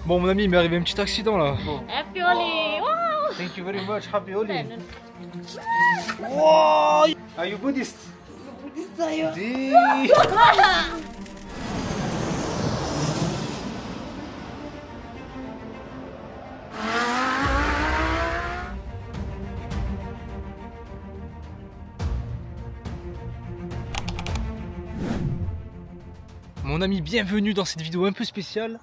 Bon mon ami, il m'est arrivé un petit accident là. Happy Holi! Wow! Thank you very much, happy Holi. Wow! Are you Buddhist? Buddhist tayo. Mon ami, bienvenue dans cette vidéo un peu spéciale.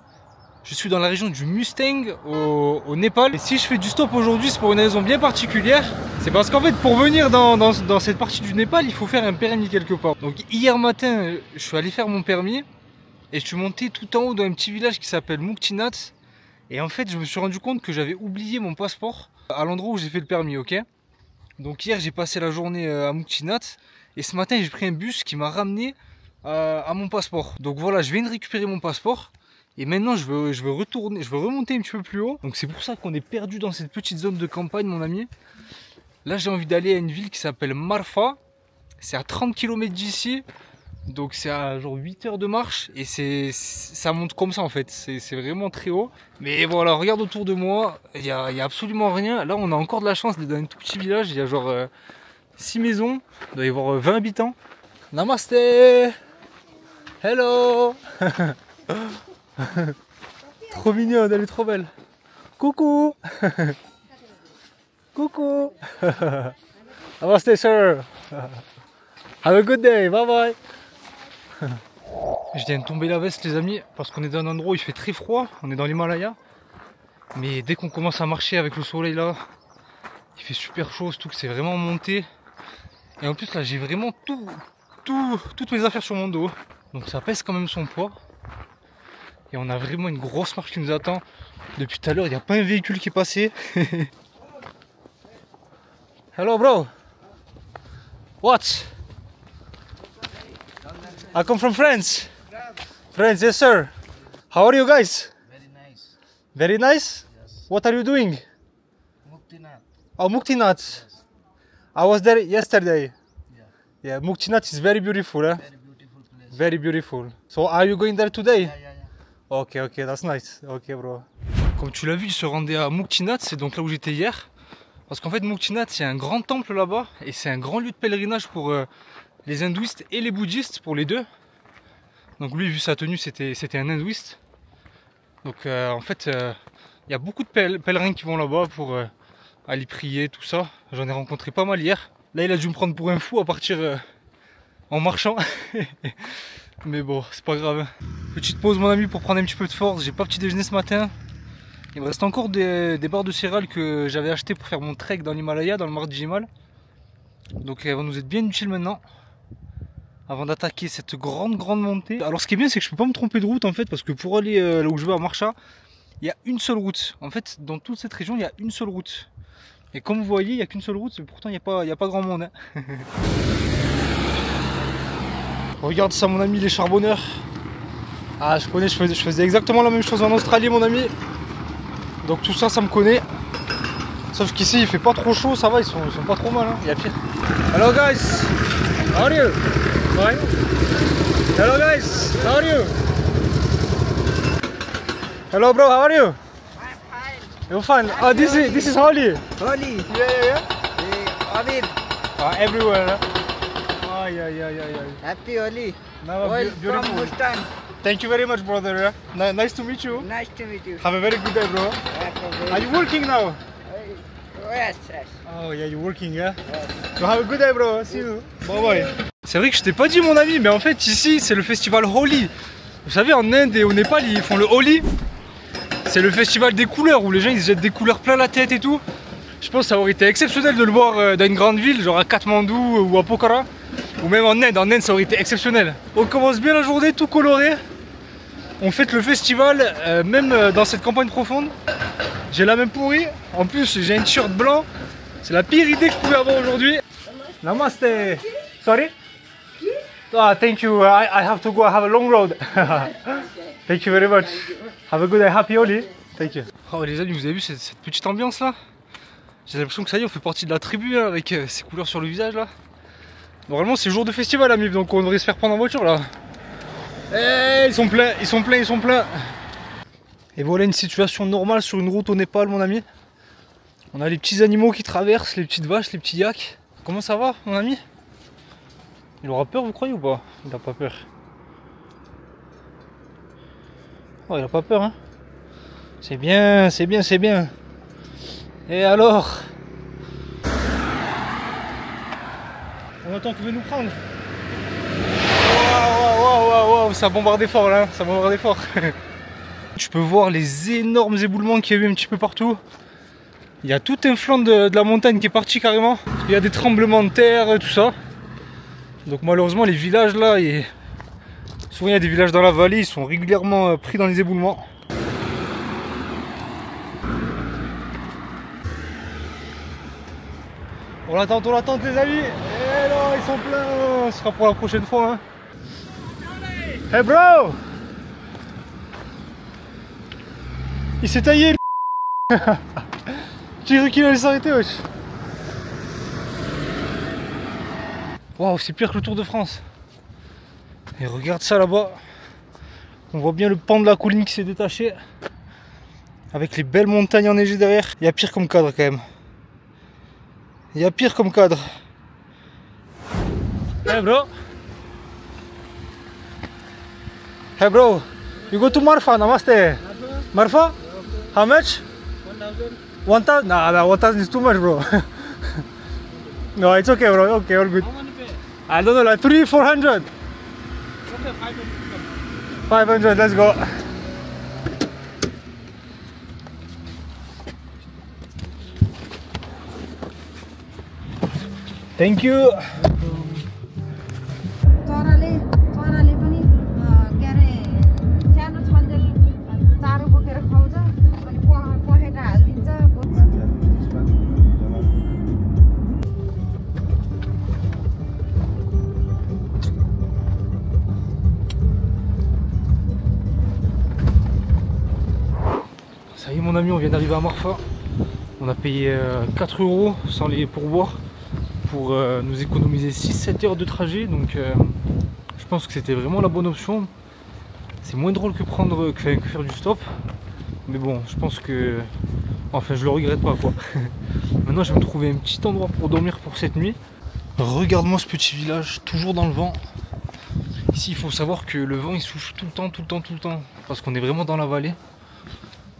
Je suis dans la région du Mustang au Népal. Et si je fais du stop aujourd'hui, c'est pour une raison bien particulière. C'est parce qu'en fait, pour venir dans cette partie du Népal, il faut faire un permis quelque part. Donc hier matin, je suis allé faire mon permis. Et je suis monté tout en haut dans un petit village qui s'appelle Muktinath. Et en fait, je me suis rendu compte que j'avais oublié mon passeport à l'endroit où j'ai fait le permis, ok? Donc hier, j'ai passé la journée à Muktinath. Et ce matin, j'ai pris un bus qui m'a ramené à mon passeport. Donc voilà, je viens de récupérer mon passeport. Et maintenant je veux retourner, je veux remonter un petit peu plus haut. Donc c'est pour ça qu'on est perdu dans cette petite zone de campagne, mon ami. Là j'ai envie d'aller à une ville qui s'appelle Marfa. C'est à 30 km d'ici. Donc c'est à genre 8 heures de marche. Et ça monte comme ça en fait. C'est vraiment très haut. Mais voilà, regarde autour de moi. Il y a absolument rien. Là on a encore de la chance d'être dans un tout petit village. Il y a genre 6 maisons. Il doit y avoir 20 habitants. Namaste. Hello. Trop mignonne, elle est trop belle. Coucou. Coucou. Namaste sir. Have a good day, bye bye. Je viens de tomber la veste les amis, parce qu'on est dans un endroit où il fait très froid. On est dans l'Himalaya. Mais dès qu'on commence à marcher avec le soleil là, il fait super chaud, surtout que c'est vraiment monté. Et en plus là j'ai vraiment toutes mes affaires sur mon dos. Donc ça pèse quand même son poids. Et on a vraiment une grosse marche qui nous attend. Depuis tout à l'heure, il n'y a pas un véhicule qui est passé. Hello bro. What? I come from France. France, yes sir. How are you guys? Very nice. Very nice? Yes. What are you doing? Muktinath. Oh, Muktinath. I was there yesterday. Yeah. Yeah, Muktinath is very beautiful. Eh? Very beautiful place. Very beautiful. So are you going there today? Yeah, yeah, yeah. Ok, that's nice. Ok, bro. Comme tu l'as vu, il se rendait à Muktinath, c'est donc là où j'étais hier. Parce qu'en fait, Muktinath, il y a un grand temple là-bas. Et c'est un grand lieu de pèlerinage pour les hindouistes et les bouddhistes, pour les deux. Donc lui, vu sa tenue, c'était un hindouiste. Donc en fait, il y a beaucoup de pèlerins qui vont là-bas pour aller prier, tout ça. J'en ai rencontré pas mal hier. Là, il a dû me prendre pour un fou à partir en marchant. Mais bon, c'est pas grave. Petite pause mon ami pour prendre un petit peu de force. J'ai pas petit déjeuner ce matin. Il me reste encore des barres de céréales que j'avais acheté pour faire mon trek dans l'Himalaya, dans le Mardjimal. Donc elles vont nous être bien utiles maintenant. Avant d'attaquer cette grande montée. Alors ce qui est bien c'est que je peux pas me tromper de route en fait. Parce que pour aller là où je vais à Marcha, il y a une seule route. En fait dans toute cette région il y a une seule route. Et comme vous voyez il n'y a qu'une seule route. Mais pourtant il n'y a pas grand monde. Hein. Regarde ça mon ami les charbonneurs. Ah je connais, je faisais exactement la même chose en Australie mon ami. Donc tout ça ça me connaît. Sauf qu'ici il fait pas trop chaud, ça va, ils sont pas trop mal, hein. Il y a pire. Hello guys, how are you? Ouais. Hello guys, how are you? Hello bro, how are you? I'm fine. You're fine. Oh this is Holi. Holi. Yeah. Abid. Everywhere. Huh? Oh yeah. Happy Holi. No, Oil from beautiful. Mustan. Thank you very much brother. Nice to meet you. Nice to meet you. Have a very good day bro. Are you working now? Yes. Oh yeah, you're working, yeah? So have a good day, bro. See you. Bye bye. C'est vrai que je t'ai pas dit, mon ami, mais en fait, ici, c'est le festival Holi. Vous savez, en Inde et au Népal, ils font le Holi. C'est le festival des couleurs où les gens ils se jettent des couleurs plein la tête et tout. Je pense que ça aurait été exceptionnel de le voir dans une grande ville, genre à Katmandou ou à Pokhara. Ou même en Inde. En Inde, ça aurait été exceptionnel. On commence bien la journée, tout coloré. On fête le festival, même dans cette campagne profonde. J'ai la même pourrie. En plus, j'ai un t-shirt blanc. C'est la pire idée que je pouvais avoir aujourd'hui. Namaste. Sorry? Ah, thank you. I have to go. I have a long road. Thank you very much. Have a good day. Happy Holi. Thank you. Oh, les amis, vous avez vu cette petite ambiance là? J'ai l'impression que ça y est, on fait partie de la tribu hein, avec ces couleurs sur le visage là. Normalement, c'est jour de festival, Amif, donc on devrait se faire prendre en voiture là. Eh, ils sont pleins. Et voilà une situation normale sur une route au Népal, mon ami. On a les petits animaux qui traversent, les petites vaches, les petits yaks. Comment ça va, mon ami? Il aura peur, vous croyez ou pas? Il n'a pas peur. Oh, il n'a pas peur, hein? C'est bien, c'est bien, c'est bien. Et alors? On attend qu'il veut nous prendre. Waouh, ça bombardait fort là, ça bombardait fort. Tu peux voir les énormes éboulements qu'il y a eu un petit peu partout. Il y a tout un flanc de la montagne qui est parti carrément. Il y a des tremblements de terre, tout ça. Donc malheureusement les villages là, souvent il y a des villages dans la vallée, ils sont régulièrement pris dans les éboulements. On l'attend les amis. Et non, ils sont pleins. Ce sera pour la prochaine fois. Hein. Hey bro! Il s'est taillé. J'ai cru qu'il allait s'arrêter, wesh. Waouh, c'est pire que le Tour de France. Et regarde ça là-bas. On voit bien le pan de la colline qui s'est détaché. Avec les belles montagnes enneigées derrière. Il y a pire comme cadre quand même. Il y a pire comme cadre. Hey bro. Hey bro. You go to Marfa, namaste. Marfa? How much? 1,000? Nah, 1,000 is too much, bro. No, it's okay, bro. Okay, all good. I don't know, like 300-400. 500, let's go. Thank you. चराले पनि के अरे सानो छन्देल चारो बोकेर खुवाउँछ अनि पखेटा हालिदिन्छ। Ça y est mon ami, on vient d'arriver à Marfa. On a payé 4 € sans les pourboires pour nous économiser 6-7 heures de trajet. Donc je pense que c'était vraiment la bonne option. C'est moins drôle que faire du stop. Mais bon, je pense que... Enfin, je le regrette pas quoi. Maintenant, je vais me trouver un petit endroit pour dormir pour cette nuit. Regarde-moi ce petit village, toujours dans le vent. Ici, il faut savoir que le vent il souffle tout le temps. Parce qu'on est vraiment dans la vallée.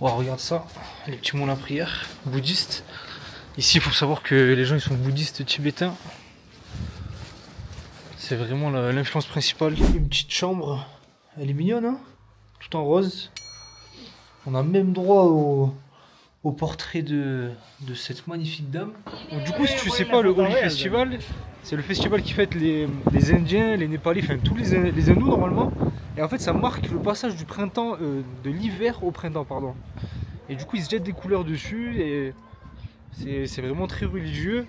Wow, regarde ça, les petits moulins à prière bouddhistes. Ici, il faut savoir que les gens ils sont bouddhistes tibétains. C'est vraiment l'influence principale. Une petite chambre, elle est mignonne, hein, tout en rose. On a même droit au portrait de cette magnifique dame. Donc, du coup, si tu sais pas, le Holi Festival, c'est le festival qui fête les Indiens, les Népalais, enfin tous les hindous normalement. Et en fait, ça marque le passage du printemps, de l'hiver au printemps, pardon. Et du coup, ils se jettent des couleurs dessus et c'est vraiment très religieux.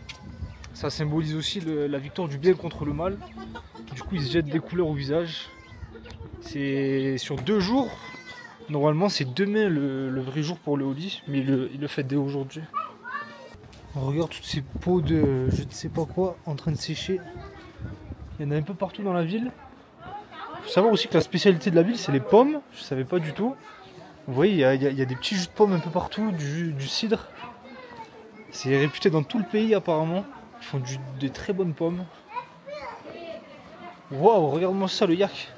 Ça symbolise aussi la victoire du bien contre le mal. Du coup, ils se jettent des couleurs au visage. C'est sur 2 jours. Normalement, c'est demain le vrai jour pour le Holi, mais il le fait dès aujourd'hui. On regarde toutes ces pots de je ne sais pas quoi en train de sécher. Il y en a un peu partout dans la ville. Il faut savoir aussi que la spécialité de la ville, c'est les pommes. Je ne savais pas du tout. Vous voyez, il y a des petits jus de pommes un peu partout, du cidre. C'est réputé dans tout le pays apparemment. Ils font des très bonnes pommes. Waouh, regarde-moi ça, le yak.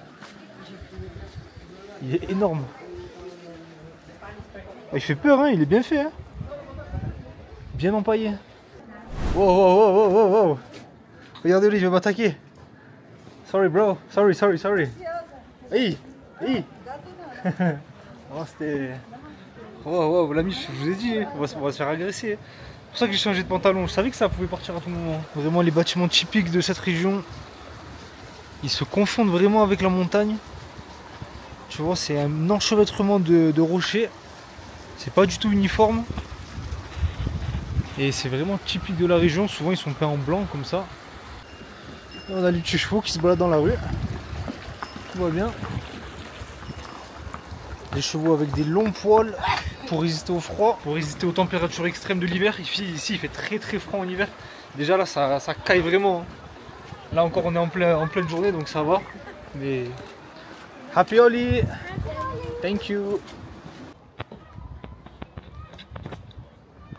Il est énorme. Il fait peur, hein, il est bien fait. Hein. Bien empaillé. Wow. Regardez, lui, il va m'attaquer. Sorry, bro. Sorry. Hey. Oh, c'était... Wow, l'ami, je vous ai dit, on va se faire agresser. C'est pour ça que j'ai changé de pantalon. Je savais que ça pouvait partir à tout moment. Vraiment, les bâtiments typiques de cette région, ils se confondent vraiment avec la montagne. Tu vois, c'est un enchevêtrement de rochers. C'est pas du tout uniforme. Et c'est vraiment typique de la région. Souvent, ils sont peints en blanc comme ça. Et on a les petits chevaux qui se baladent dans la rue. Tout va bien. Des chevaux avec des longs poils pour résister au froid, pour résister aux températures extrêmes de l'hiver. Ici, il fait très froid en hiver. Déjà là, ça caille vraiment. Là encore, on est en pleine journée, donc ça va. Mais Happy Holi! Thank you!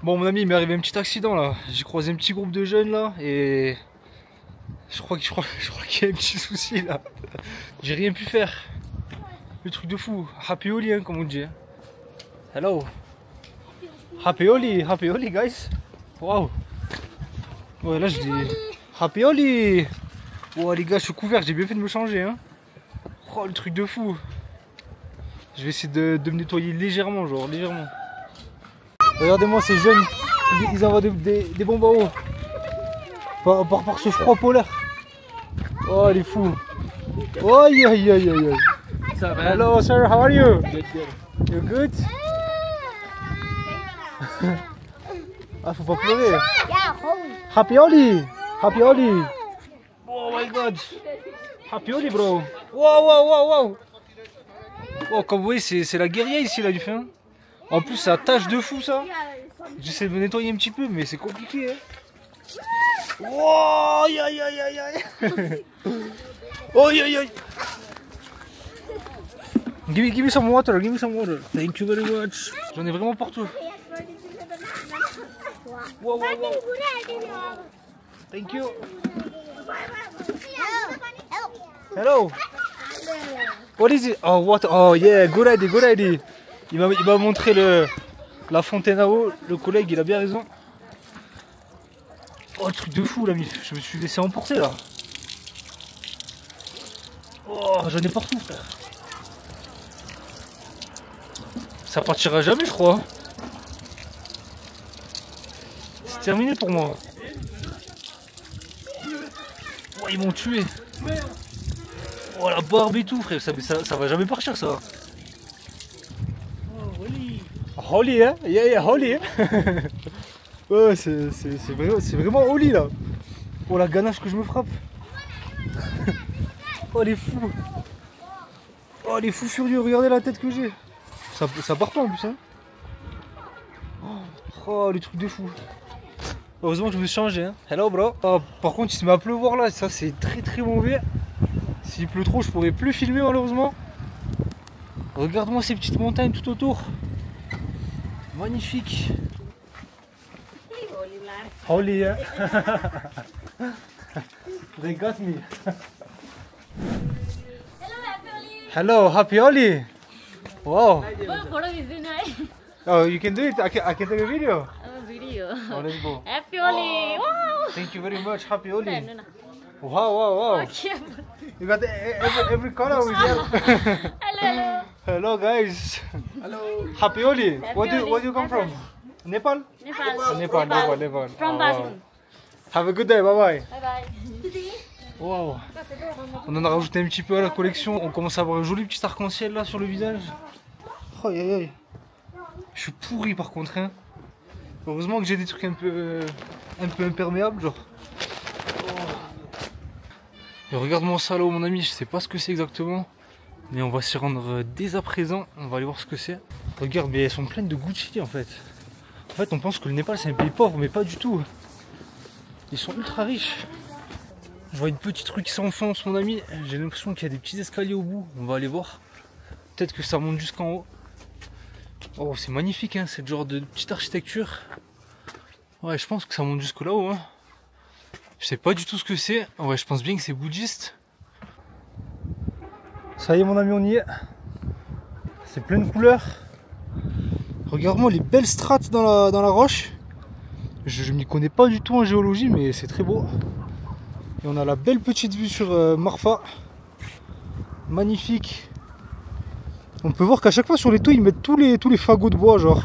Bon mon ami, il m'est arrivé un petit accident là. J'ai croisé un petit groupe de jeunes là et je crois qu'il y a un petit souci là. J'ai rien pu faire. Le truc de fou. Happy Holi hein, comme on dit. Hello. Happy Holi guys. Wow. Ouais là je dis Happy Holi. Oh les gars, je suis couvert, j'ai bien fait de me changer hein. Oh le truc de fou. Je vais essayer de me nettoyer légèrement, genre légèrement. Regardez-moi ces jeunes, ils envoient des bombes à eau. Par ce froid polaire. Oh les fous. Oh aïe aïe aïe aïe. Hello sir, how are you? Good. You good? Ah faut pas pleurer. Happy Holi. Happy Holi. Oh my god. Happy Holi bro. Wow wow wow wow. Oh comme vous voyez c'est la guérilla ici là du fin. En plus ça tâche de fou ça. J'essaie de me nettoyer un petit peu mais c'est compliqué hein. Oh aïe aïe aïe aïe aïe. Oh aïe aïe aïe. Give me some water, give me some water. Thank you very much. J'en ai vraiment partout. Wow, wow, wow. Thank you. Hello. What is it? Oh, water. Oh, yeah, good idea, good idea. Il m'a montré la fontaine à eau. Le collègue, il a bien raison. Oh, le truc de fou, l'ami. Je me suis laissé emporter là. Oh, j'en ai partout, frère. Ça partira jamais, je crois. C'est terminé pour moi. Oh, ils m'ont tué. Oh, la barbe et tout, frère. Ça va jamais partir, ça. Oh, Holi. Holi, hein? Yeah, Holi, hein? Ouais, c'est vraiment Holi, là. Oh, la ganache que je me frappe. Oh, les fous. Oh, les fous furieux. Regardez la tête que j'ai. Ça part pas en plus hein. Oh les trucs de fou. Heureusement que je me suis changé hein. Hello bro. Oh, par contre il se met à pleuvoir là, ça c'est très mauvais. S'il pleut trop je pourrais plus filmer malheureusement. Regarde-moi ces petites montagnes tout autour. Magnifique. Holy hein. They got me. Hello, happy Holi. Wow. Oh, you can do it. I can take a video. Video. Oh, let's go. Happy Holi. Wow. Thank you very much. Happy Holi. Wow. You got every color with you. Hello. Hello, guys. Hello. Happy Holi. Happy Where do you come from? Nepal? Nepal. From Bajun. Have a good day. Bye bye. Bye bye. Wow. On en a rajouté un petit peu à la collection. On commence à avoir un joli petit arc-en-ciel là sur le visage. Oh, aïe aïe. Je suis pourri par contre hein. Heureusement que j'ai des trucs un peu imperméables genre. Oh. Et regarde-moi ça là mon ami, je sais pas ce que c'est exactement. Mais on va s'y rendre dès à présent, on va aller voir ce que c'est. Regarde, mais elles sont pleines de Gucci en fait. En fait on pense que le Népal c'est un pays pauvre mais pas du tout. Ils sont ultra riches. Je vois une petite rue qui s'enfonce mon ami. J'ai l'impression qu'il y a des petits escaliers au bout. On va aller voir. Peut-être que ça monte jusqu'en haut. Oh c'est magnifique hein, c'est le genre de petite architecture. Ouais je pense que ça monte jusque là-haut hein. Je sais pas du tout ce que c'est. Ouais je pense bien que c'est bouddhiste. Ça y est mon ami on y est. C'est plein de couleurs. Regarde-moi les belles strates dans la roche. Je m'y connais pas du tout en géologie mais c'est très beau. Et on a la belle petite vue sur Marfa. Magnifique. On peut voir qu'à chaque fois sur les toits ils mettent tous les fagots de bois genre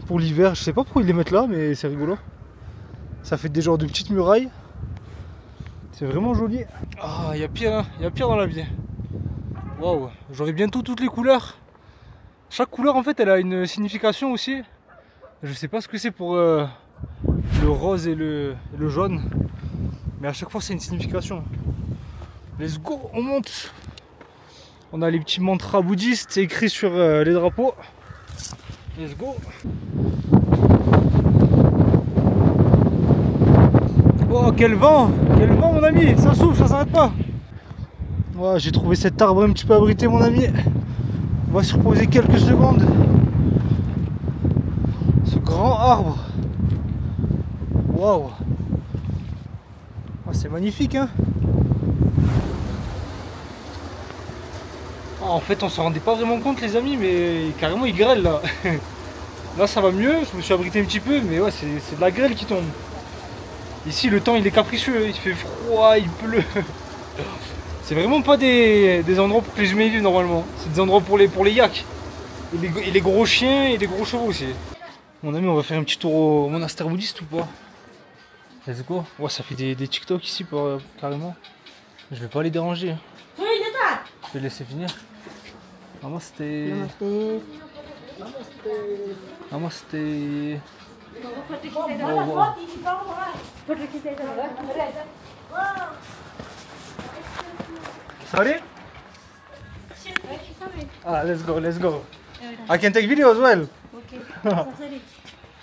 pour l'hiver. Je sais pas pourquoi ils les mettent là mais c'est rigolo. Ça fait des genres de petites murailles. C'est vraiment joli. Ah il y a pire hein, il y a pire dans la vie. Waouh, j'aurai bientôt toutes les couleurs. Chaque couleur en fait elle a une signification aussi. Je sais pas ce que c'est pour le rose et le jaune. Mais à chaque fois c'est une signification. Let's go, on monte. On a les petits mantras bouddhistes écrits sur les drapeaux. Let's go. Oh quel vent mon ami, ça souffle, ça s'arrête pas. Ouais, j'ai trouvé cet arbre un petit peu abrité mon ami. On va se reposer quelques secondes. Ce grand arbre. Waouh. Oh, c'est magnifique, hein. Oh, en fait, on s'en rendait pas vraiment compte, les amis, mais carrément, il grêle là. Là, ça va mieux. Je me suis abrité un petit peu, mais ouais, c'est de la grêle qui tombe. Ici, le temps, il est capricieux. Il fait froid, il pleut. C'est vraiment pas des endroits pour que les humains vivent normalement. C'est des endroits pour les yaks. Et les gros chiens et les gros chevaux aussi. Mon ami, on va faire un petit tour au monastère bouddhiste ou pas? Let's go. Ouais, ça fait des TikTok ici carrément. Je vais pas les déranger. Je vais les laisser finir. Namaste. Namaste. Oh, wow. Sorry? Ah, let's go, let's go. I can take video as well. Okay.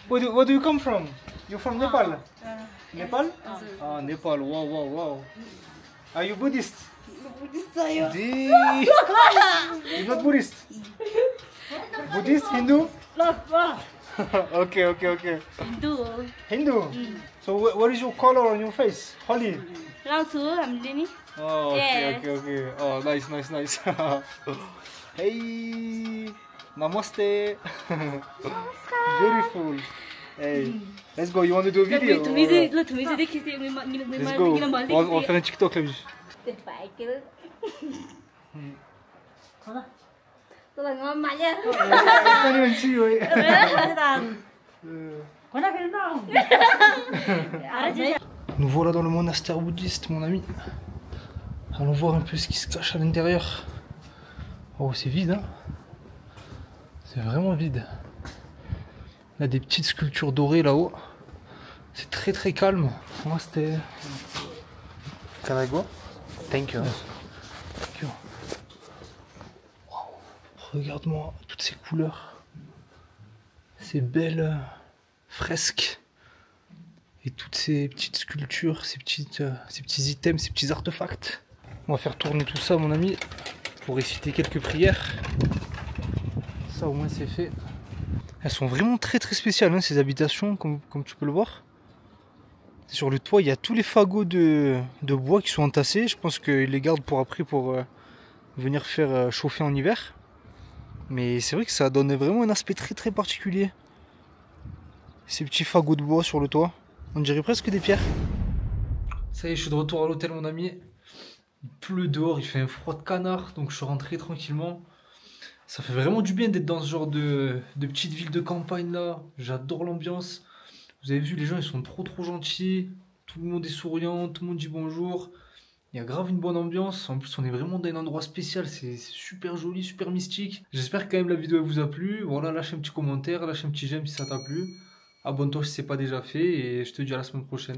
Where do you come from? You're from Nepal? Nepal? Ah, Nepal. Wow, wow, wow. Are you Buddhist? You're not Buddhist? Buddhist? Hindu? Okay. Hindu? So what is your color on your face? Holy? Oh, okay. Oh, nice. Hey, namaste. Beautiful. Hey, let's go. You want to do a video? Let's go. On va faire un TikTok là. Nous voilà dans le monastère bouddhiste, mon ami. Allons voir un peu ce qui se cache à l'intérieur. Oh, c'est vide, hein. C'est vraiment vide. Il y a des petites sculptures dorées là-haut. C'est très très calme. Moi, c'était... Can I go? Thank you. Thank you. Wow. Regarde-moi toutes ces couleurs. Ces belles fresques. Et toutes ces petites sculptures, ces petits items, ces petits artefacts. On va faire tourner tout ça, mon ami, pour réciter quelques prières. Ça, au moins, c'est fait. Elles sont vraiment très très spéciales, hein, ces habitations, comme tu peux le voir. Sur le toit, il y a tous les fagots de bois qui sont entassés. Je pense qu'ils les gardent pour après, pour venir faire chauffer en hiver. Mais c'est vrai que ça donne vraiment un aspect très très particulier. Ces petits fagots de bois sur le toit. On dirait presque des pierres. Ça y est, je suis de retour à l'hôtel, mon ami. Il pleut dehors, il fait un froid de canard, donc je suis rentré tranquillement. Ça fait vraiment du bien d'être dans ce genre de petite ville de campagne là. J'adore l'ambiance. Vous avez vu, les gens ils sont trop gentils. Tout le monde est souriant, tout le monde dit bonjour. Il y a grave une bonne ambiance. En plus, on est vraiment dans un endroit spécial. C'est super joli, super mystique. J'espère que quand même la vidéo vous a plu. Voilà, lâche un petit commentaire, lâche un petit j'aime si ça t'a plu. Abonne-toi si ce n'est pas déjà fait et je te dis à la semaine prochaine.